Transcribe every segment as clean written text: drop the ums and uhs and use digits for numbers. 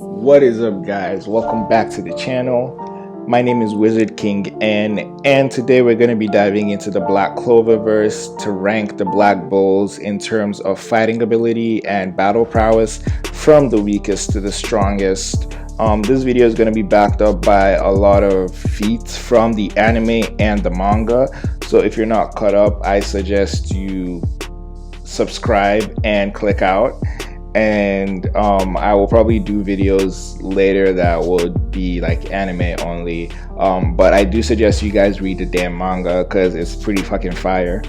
What is up, guys? Welcome back to the channel. My name is Wizard King and today we're going to be diving into the Black Cloververse to rank the Black Bulls in terms of fighting ability and battle prowess from the weakest to the strongest. This video is going to be backed up by a lot of feats from the anime and the manga, so if you're not caught up, I suggest you subscribe and click out. And I will probably do videos later that would be like anime only, but I do suggest you guys read the damn manga because it's pretty fucking fire.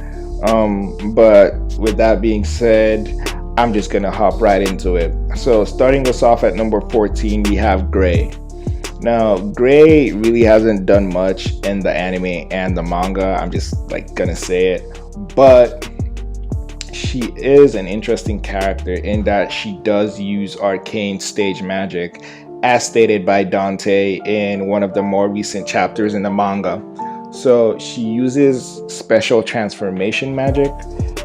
But with that being said, I'm just gonna hop right into it. So starting us off at number 14, we have Gray. Now Gray really hasn't done much in the anime and the manga, I'm just like gonna say it, but she is an interesting character in that she does use arcane stage magic, as stated by Dante in one of the more recent chapters in the manga. So she uses special transformation magic,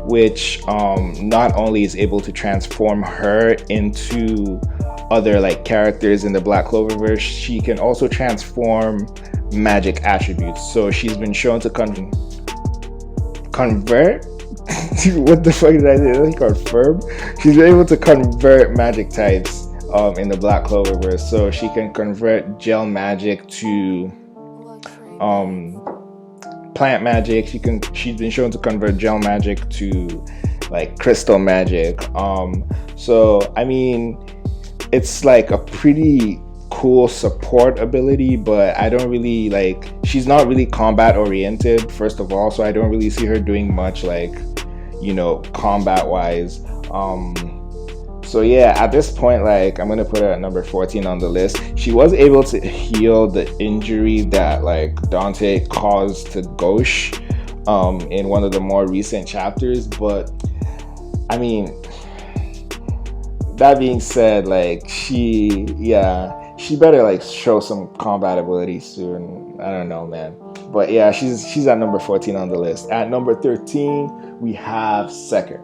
which not only is able to transform her into other like characters in the Black Cloververse, she can also transform magic attributes. So she's been shown to convert what the fuck did I say? Like confirm? She's able to convert magic types in the Black Cloververse. So she can convert gel magic to plant magic. She's been shown to convert gel magic to like crystal magic. So I mean, it's like a pretty cool support ability, but I don't really like, she's not really combat oriented, first of all, so I don't really see her doing much like, you know, combat wise. So yeah, at this point, like, I'm gonna put her at number 14 on the list. She was able to heal the injury that like Dante caused to Ghosh in one of the more recent chapters, but I mean, that being said, like she better like show some combat ability soon. I don't know, man. But yeah, she's at number 14 on the list. At number 13, we have Seker.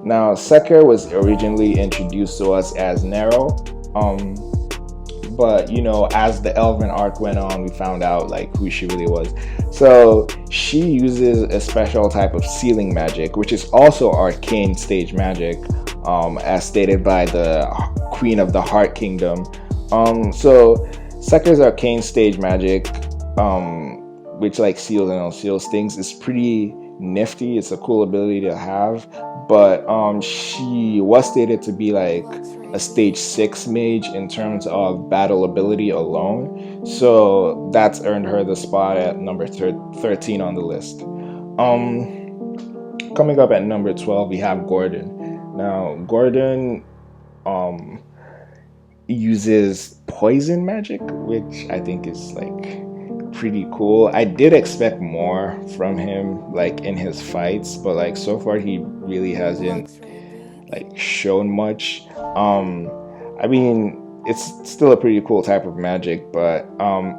Now, Seker was originally introduced to us as Nero, but you know, as the Elven arc went on, we found out like who she really was. So she uses a special type of sealing magic, which is also arcane stage magic, as stated by the Queen of the Heart Kingdom. So Seker's arcane stage magic, which like seals and unseals things, is pretty nifty. It's a cool ability to have, but she was stated to be like a stage 6 mage in terms of battle ability alone, so that's earned her the spot at number 13 on the list. Coming up at number 12, we have Gordon. Now Gordon uses poison magic, which I think is like pretty cool. I did expect more from him like in his fights, but like so far he really hasn't like shown much. I mean, it's still a pretty cool type of magic, but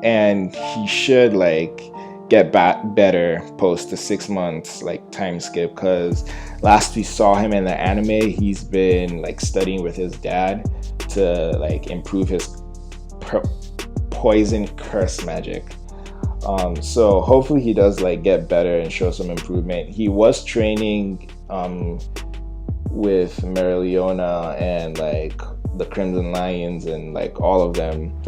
and he should like get better post the 6 months like time skip, because last we saw him in the anime, he's been like studying with his dad to like improve his poison curse magic. So hopefully he does like get better and show some improvement. He was training with Meriliona and like the Crimson Lions and like all of them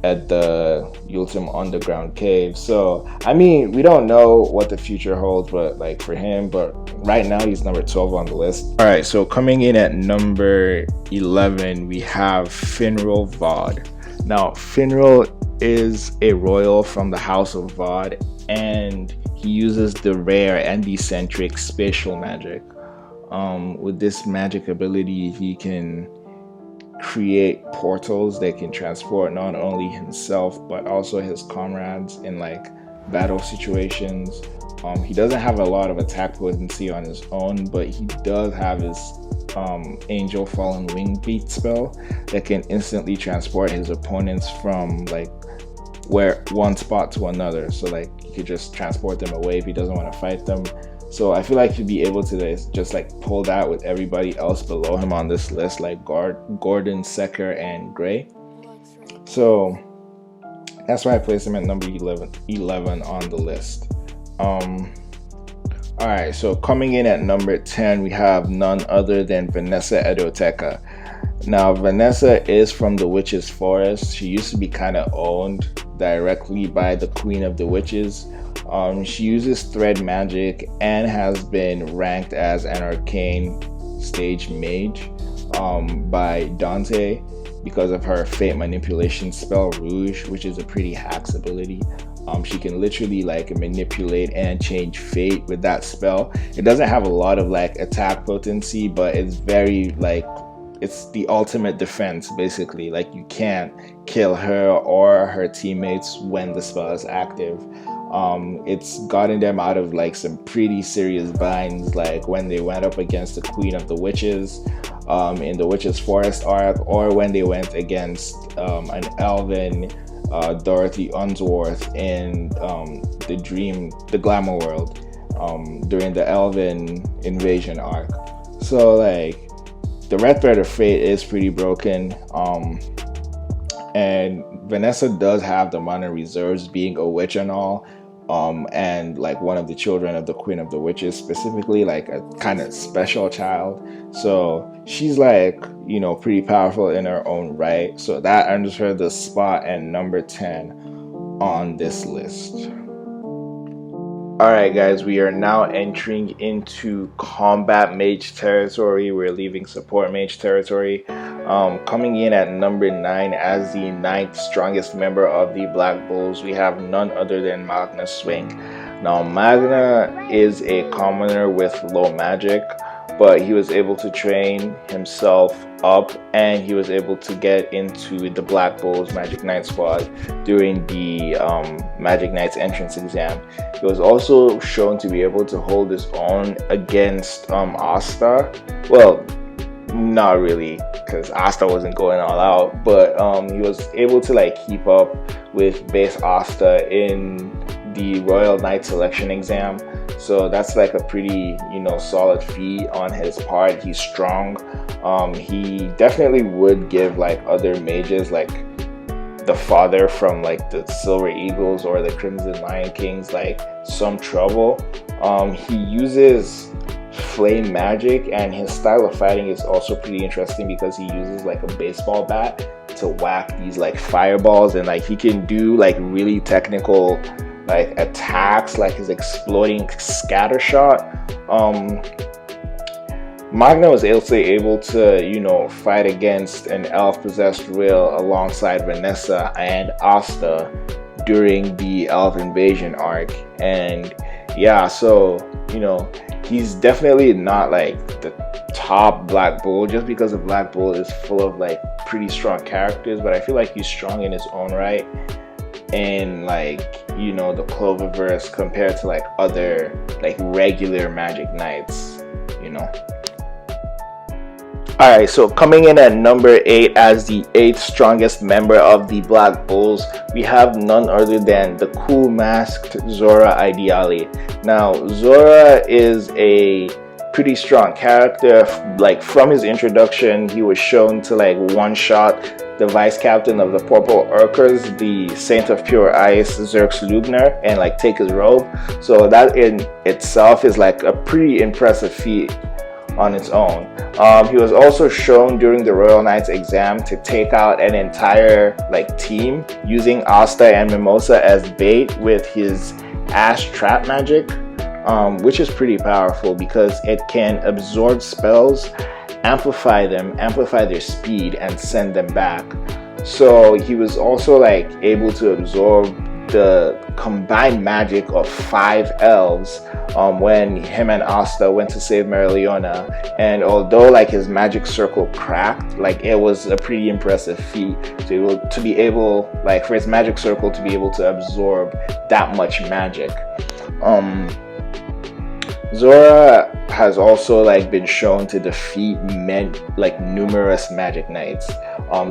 at the Ultim Underground Cave. So I mean, we don't know what the future holds, but like for him, but right now he's number 12 on the list. All right, so coming in at number 11, we have Finral Vod. Now Finral is a royal from the House of Vod, and he uses the rare and eccentric spatial magic. With this magic ability, he can create portals that can transport not only himself but also his comrades in like battle situations. He doesn't have a lot of attack potency on his own, but he does have his Angel Fallen Wing Beat spell that can instantly transport his opponents from like one spot to another. So like he could just transport them away if he doesn't want to fight them. So I feel like he'd be able to just like pull that with everybody else below him on this list, like Gordon, Seker, and Gray. So that's why I placed him at number 11 on the list. All right, so coming in at number 10, we have none other than Vanessa Edoteka. Now, Vanessa is from the Witch's Forest. She used to be kind of owned directly by the Queen of the Witches. She uses thread magic and has been ranked as an arcane stage mage by Dante because of her fate manipulation spell Rouge, which is a pretty hacks ability. She can literally like manipulate and change fate with that spell. It doesn't have a lot of like attack potency, but it's very like, it's the ultimate defense basically. Like you can't kill her or her teammates when the spell is active. It's gotten them out of like some pretty serious binds, like when they went up against the Queen of the Witches in the Witch's Forest arc, or when they went against an elven Dorothy Unsworth in the Glamour World during the Elven Invasion arc. So like the Red Thread of Fate is pretty broken, and Vanessa does have the minor reserves, being a witch and all, and like one of the children of the Queen of the Witches, specifically like a kind of special child. So she's like, you know, pretty powerful in her own right. So that earns her the spot at number 10 on this list. Alright guys, we are now entering into combat mage territory. We're leaving support mage territory. Coming in at number 9 as the 9th strongest member of the Black Bulls, we have none other than Magnus Swing. Now Magna is a commoner with low magic, but he was able to train himself up and he was able to get into the Black Bulls Magic Knight squad during the Magic Knight's entrance exam. He was also shown to be able to hold his own against Asta. Well, not really, because Asta wasn't going all out, but he was able to like keep up with base Asta in the Royal Knight selection exam. So that's like a pretty, you know, solid feat on his part. He's strong. He definitely would give like other mages, like the father from like the Silver Eagles or the Crimson Lion Kings, like some trouble. He uses flame magic, and his style of fighting is also pretty interesting because he uses like a baseball bat to whack these like fireballs, and like he can do like really technical like attacks, like his exploding scatter shot. Magna was also able to, you know, fight against an elf possessed whale alongside Vanessa and Asta during the elf invasion arc. And yeah, so, you know, he's definitely not like the top Black Bull, just because the Black Bull is full of like pretty strong characters, but I feel like he's strong in his own right in like, you know, the Cloververse compared to like other like regular Magic Knights, you know. Alright, so coming in at number 8 as the 8th strongest member of the Black Bulls, we have none other than the cool masked Zora Ideali. Now, Zora is a pretty strong character. Like from his introduction, he was shown to like one-shot the vice captain of the Purple Urkers, the Saint of Pure Ice, Zerx Lugner, and like take his robe. So that in itself is like a pretty impressive feat on its own. He was also shown during the Royal Knights exam to take out an entire like team using Asta and Mimosa as bait with his Ash Trap magic, which is pretty powerful because it can absorb spells, amplify them, amplify their speed, and send them back. So he was also like able to absorb the combined magic of 5 elves when him and Asta went to save Meriliona. And although like his magic circle cracked, like it was a pretty impressive feat to be able like for his magic circle to be able to absorb that much magic. Zora has also like been shown to defeat numerous Magic Knights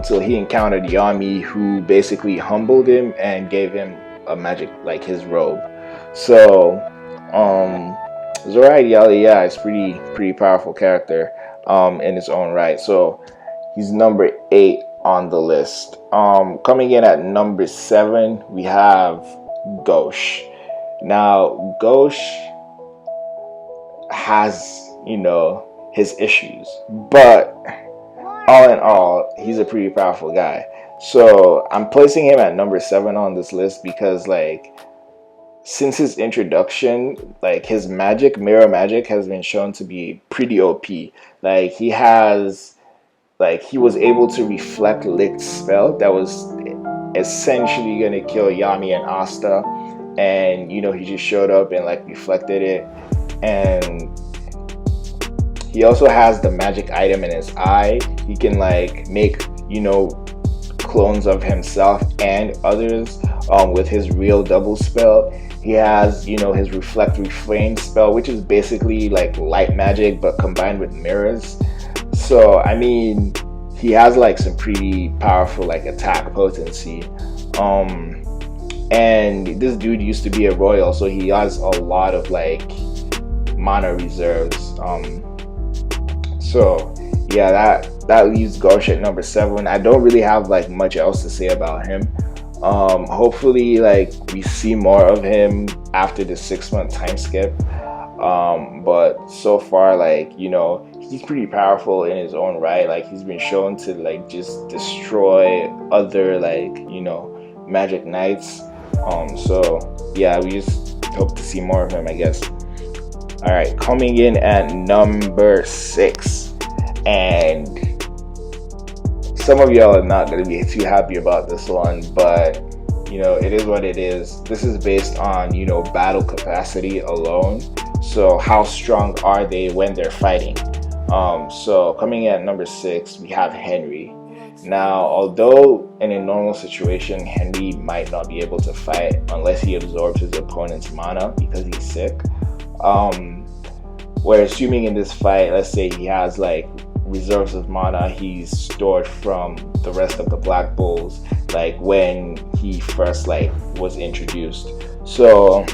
till he encountered Yami, who basically humbled him and gave him a magic like his robe. So Zora Ideali, yeah, is pretty powerful character in his own right. So he's number 8 on the list. Coming in at number 7, we have Ghosh. Now, Ghosh has, his issues, but all in all, he's a pretty powerful guy. So I'm placing him at number 7 on this list because, like, since his introduction, like, his magic, mirror magic, has been shown to be pretty OP. Like, he was able to reflect Licht's spell that was essentially gonna kill Yami and Asta, and he just showed up and like reflected it. And he also has the magic item in his eye. He can like make clones of himself and others with his real double spell. He has his reflect refrain spell, which is basically like light magic but combined with mirrors. So I mean, he has like some pretty powerful like attack potency. And this dude used to be a royal, so he has a lot of like mana reserves. So yeah, that leaves Ghosh at number 7. I don't really have like much else to say about him. Hopefully like we see more of him after the 6-month time skip. But so far, like, he's pretty powerful in his own right. Like, he's been shown to like just destroy other like magic knights. So yeah, we just hope to see more of him, I guess. All right, coming in at number 6, and some of y'all are not going to be too happy about this one, but it is what it is. This is based on battle capacity alone. So how strong are they when they're fighting? So coming in at number 6, we have Henry. Now, although in a normal situation Henry might not be able to fight unless he absorbs his opponent's mana because he's sick, we're assuming in this fight, let's say he has like reserves of mana he's stored from the rest of the Black Bulls, like when he first like was introduced. So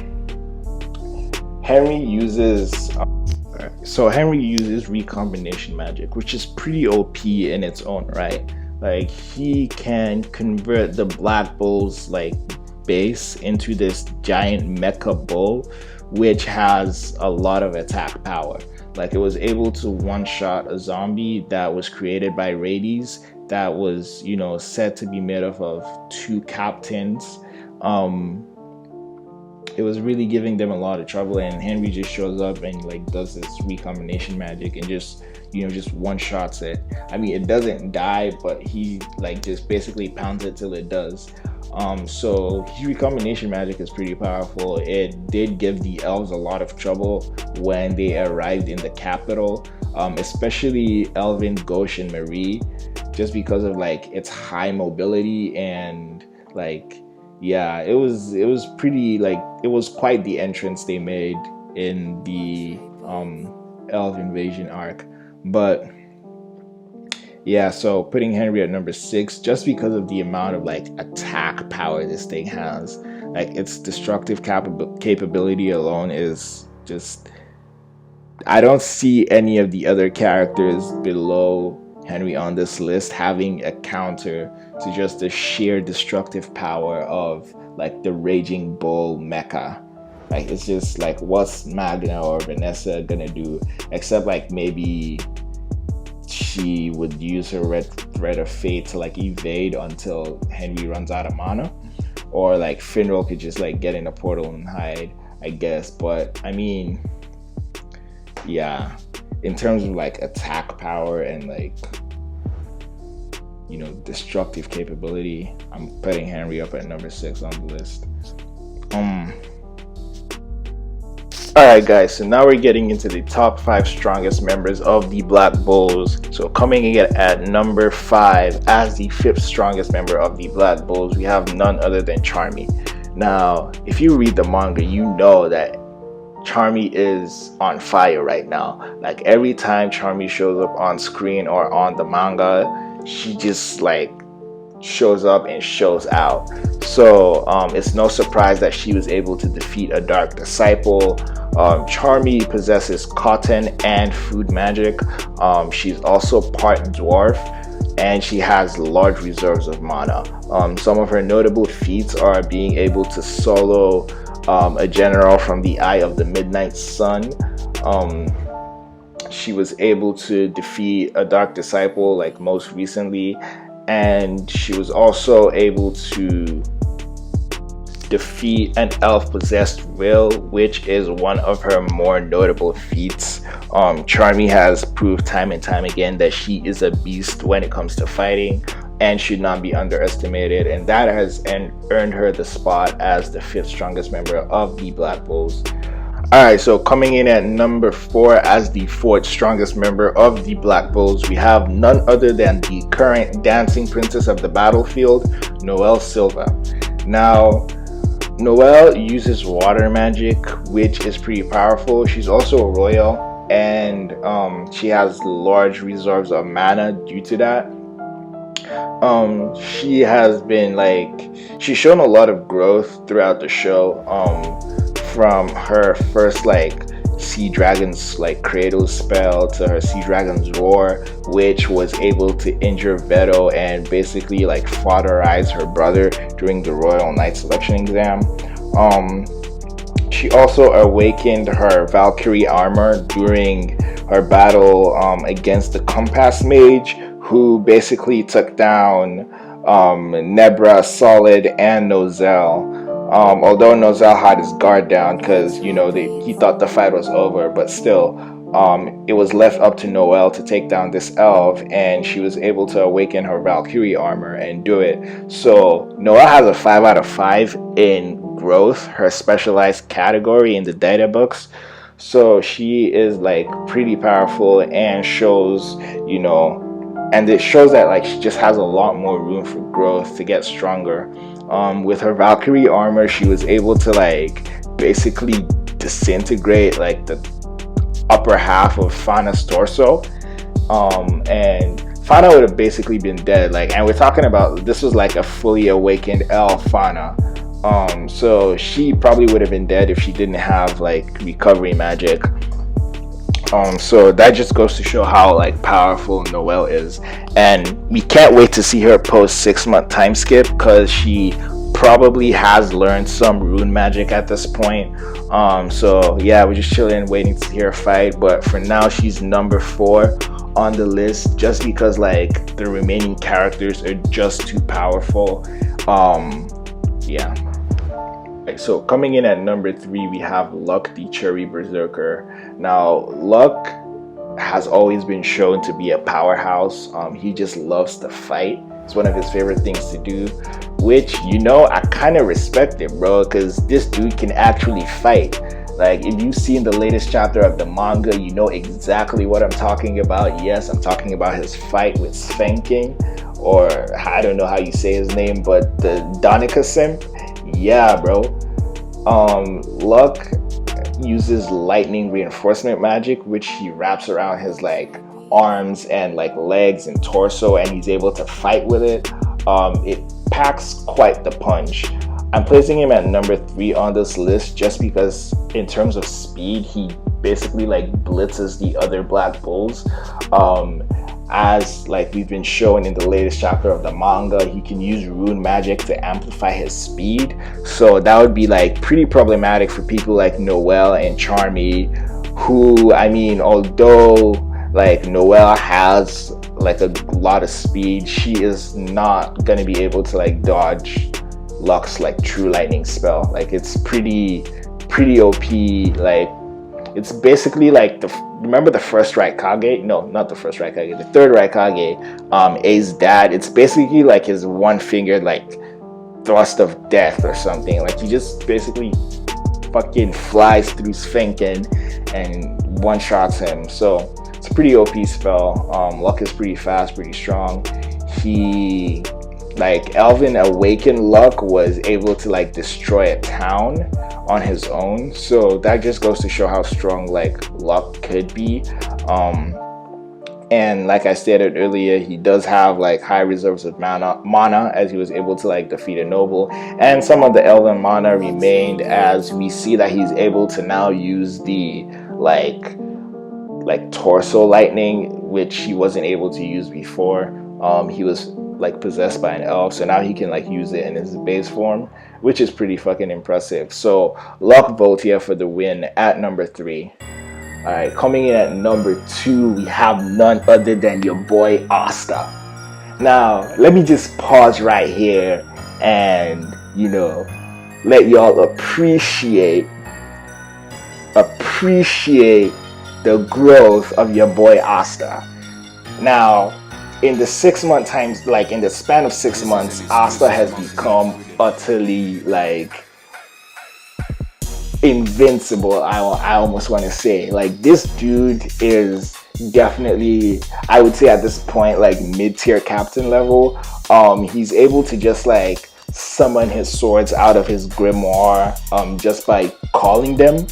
Henry uses recombination magic, which is pretty OP in its own right. Like, he can convert the Black Bull's like base into this giant mecha bull, which has a lot of attack power. Like, it was able to one-shot a zombie that was created by Rades that was said to be made up of 2 captains. It was really giving them a lot of trouble, and Henry just shows up and like does this recombination magic and just one-shots it. I mean, it doesn't die, but he like just basically pounds it till it does. So his recombination magic is pretty powerful. It did give the elves a lot of trouble when they arrived in the capital, especially Elvin, Ghosh, and Marie, just because of like its high mobility. And like, yeah, it was pretty, like, it was quite the entrance they made in the elf invasion arc. But yeah, so putting Henry at number 6 just because of the amount of like attack power this thing has. Like, its destructive capability alone is just, I don't see any of the other characters below Henry on this list having a counter to just the sheer destructive power of like the Raging Bull mecha. Like, it's just like, what's Magna or Vanessa gonna do, except like maybe she would use her red thread of fate to like evade until Henry runs out of mana, or like Finral could just like get in a portal and hide, I guess. But I mean, yeah, in terms of like attack power and like destructive capability, I'm putting Henry up at number 6 on the list. Alright guys, so now we're getting into the top 5 strongest members of the Black Bulls. So coming in at number 5 as the 5th strongest member of the Black Bulls, we have none other than Charmy. Now, if you read the manga, you know that Charmy is on fire right now. Like, every time Charmy shows up on screen or on the manga, she just like shows up and shows out. So it's no surprise that she was able to defeat a dark disciple. Charmy possesses cotton and food magic. She's also part dwarf. and she has large reserves of mana. Some of her notable feats are being able to solo a general from the Eye of the Midnight Sun. She was able to defeat a Dark Disciple like most recently, and she was also able to defeat an elf possessed will, which is one of her more notable feats. Charmy has proved time and time again that she is a beast when it comes to fighting and should not be underestimated, and that has earned her the spot as the 5th strongest member of the Black Bulls. Alright, so coming in at number 4 as the 4th strongest member of the Black Bulls, we have none other than the current dancing princess of the battlefield, Noelle Silva. Now, Noelle uses water magic, which is pretty powerful. She's also a royal, and she has large reserves of mana due to that. She has been she's shown a lot of growth throughout the show, from her first Sea Dragon's Cradle spell to her Sea Dragon's Roar, which was able to injure Veto and basically foderize her brother during the Royal Knight selection exam. She also awakened her Valkyrie armor during her battle against the Compass Mage, who basically took down Nebra, Solid, and Noelle. Although Noelle had his guard down because he thought the fight was over, but still, it was left up to Noelle to take down this elf, and she was able to awaken her Valkyrie armor and do it. So Noelle has a 5 out of 5 in growth, her specialized category in the data books. So she is pretty powerful and shows, and it shows that she just has a lot more room for growth to get stronger. With her Valkyrie armor, she was able to basically disintegrate the upper half of Fana's torso, and Fana would have basically been dead. And we're talking about this was a fully awakened elf Fana. So she probably would have been dead if she didn't have recovery magic. So that just goes to show how powerful Noelle is, and we can't wait to see her post 6-month time skip because she probably has learned some rune magic at this point. So yeah, we're just chilling waiting to see her fight, but for now she's number 4 on the list just because the remaining characters are just too powerful. Yeah. So coming in at number 3, we have Luck the Cherry Berserker. Now, Luck has always been shown to be a powerhouse. He just loves to fight. It's one of his favorite things to do, which I kind of respect it, bro, because this dude can actually fight. If you've seen the latest chapter of the manga, you know exactly what I'm talking about. Yes, I'm talking about his fight with Svenking, or I don't know how you say his name, but the Donica Simp. Yeah, bro. Luck uses lightning reinforcement magic, which he wraps around his arms and legs and torso, and he's able to fight with it. It packs quite the punch. I'm placing him at number 3 on this list just because in terms of speed, he basically blitzes the other Black Bulls. As we've been shown in the latest chapter of the manga, he can use rune magic to amplify his speed, so that would be pretty problematic for people like Noelle and Charmy, who, I mean, although Noelle has a lot of speed, she is not gonna be able to dodge Luck's True Lightning spell. It's pretty OP. It's basically remember the first Raikage? No, not the first Raikage. The third Raikage, A's dad. It's basically his one-fingered thrust of death or something. He just basically fucking flies through Svenken and one-shots him. So it's a pretty OP spell. Luck is pretty fast, pretty strong. He Elven Awakened Luck was able to destroy a town on his own, so that just goes to show how strong Luck could be. And like I stated earlier, he does have high reserves of mana as he was able to defeat a noble, and some of the Elven mana remained, as we see that he's able to now use the torso lightning, which he wasn't able to use before. He was like possessed by an elf, so now he can like use it in his base form, which is pretty fucking impressive. So Luck Voltia for the win at number 3. All right, coming in at number 2, we have none other than your boy Asta. Now, let me just pause right here and, let y'all appreciate the growth of your boy Asta. Now, in the 6 month times, like in the span of 6 months, Asta has become utterly like invincible. I almost want to say, like, this dude is definitely, I would say at this point, like mid-tier captain level. He's able to just like summon his swords out of his grimoire just by calling them.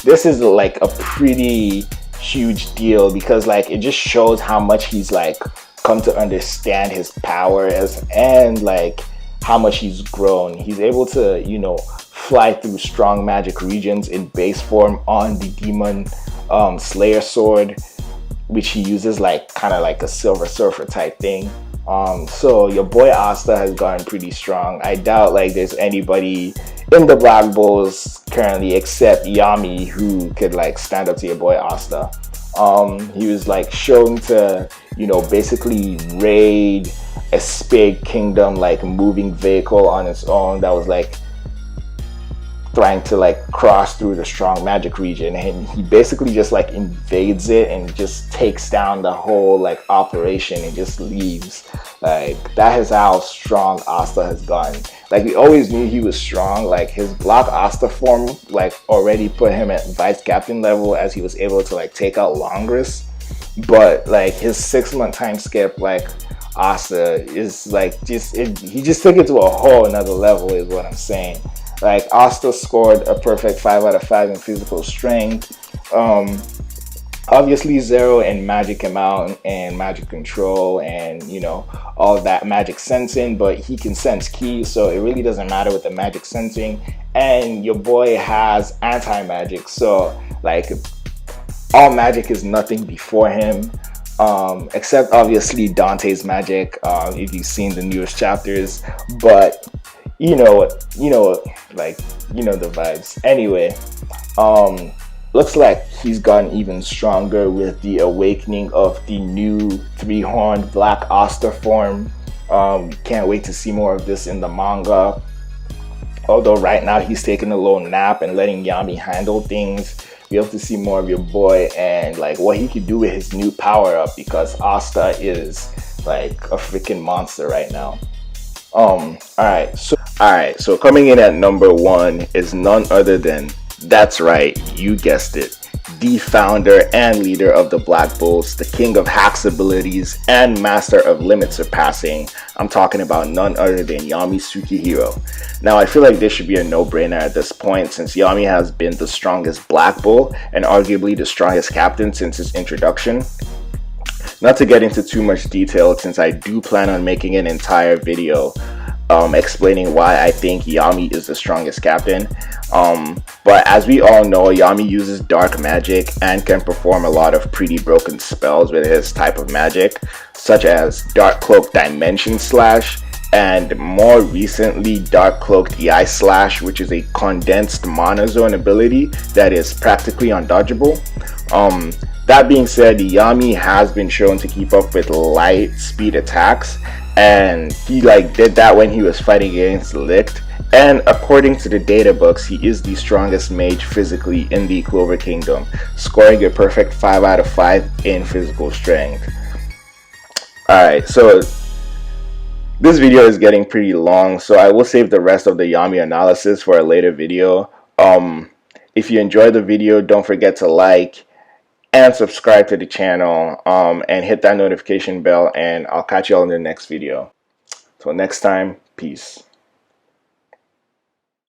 This is like a pretty huge deal because like it just shows how much he's like come to understand his powers and like how much he's grown. He's able to, fly through strong magic regions in base form on the demon slayer sword, which he uses like kind of like a silver surfer type thing. So your boy Asta has gotten pretty strong. I doubt like there's anybody in the Black Bulls currently except Yami who could like stand up to your boy Asta. He was like shown to, basically raid a Spade Kingdom like moving vehicle on its own that was like trying to like cross through the strong magic region, and he basically just like invades it and just takes down the whole like operation and just leaves. Like that is how strong Asta has gotten. Like we always knew he was strong. Like his Black Asta form like already put him at vice captain level as he was able to like take out Longris. But like his 6 month time skip, like Asta is like he just took it to a whole another level is what I'm saying. Like Asta scored a perfect 5 out of 5 in physical strength. Obviously 0 in magic amount and magic control and all that magic sensing, but he can sense ki, so it really doesn't matter with the magic sensing. And your boy has anti-magic, so like all magic is nothing before him. Except obviously Dante's magic, if you've seen the newest chapters, but like the vibes. Anyway, looks like he's gotten even stronger with the awakening of the new 3-horned Black Asta form. Can't wait to see more of this in the manga. Although right now he's taking a little nap and letting Yami handle things. We have to see more of your boy and like what he could do with his new power up, because Asta is like a freaking monster right now. Alright, so coming in at number 1 is none other than, that's right, you guessed it, the founder and leader of the Black Bulls, the king of hacks abilities, and master of limit surpassing. I'm talking about none other than Yami Tsukihiro. Now, I feel like this should be a no-brainer at this point, since Yami has been the strongest Black Bull and arguably the strongest captain since his introduction. Not to get into too much detail, since I do plan on making an entire video explaining why I think Yami is the strongest captain. But as we all know, Yami uses dark magic and can perform a lot of pretty broken spells with his type of magic, such as Dark Cloak Dimension Slash, and more recently Dark Cloaked EI Slash, which is a condensed monozone ability that is practically undodgeable. That being said, Yami has been shown to keep up with light speed attacks, and he like did that when he was fighting against Licht. And according to the data books, he is the strongest mage physically in the Clover Kingdom, scoring a perfect 5 out of 5 in physical strength. Alright, so this video is getting pretty long, so I will save the rest of the Yami analysis for a later video. If you enjoyed the video, don't forget to like and subscribe to the channel, and hit that notification bell, and I'll catch you all in the next video. Till next time, peace.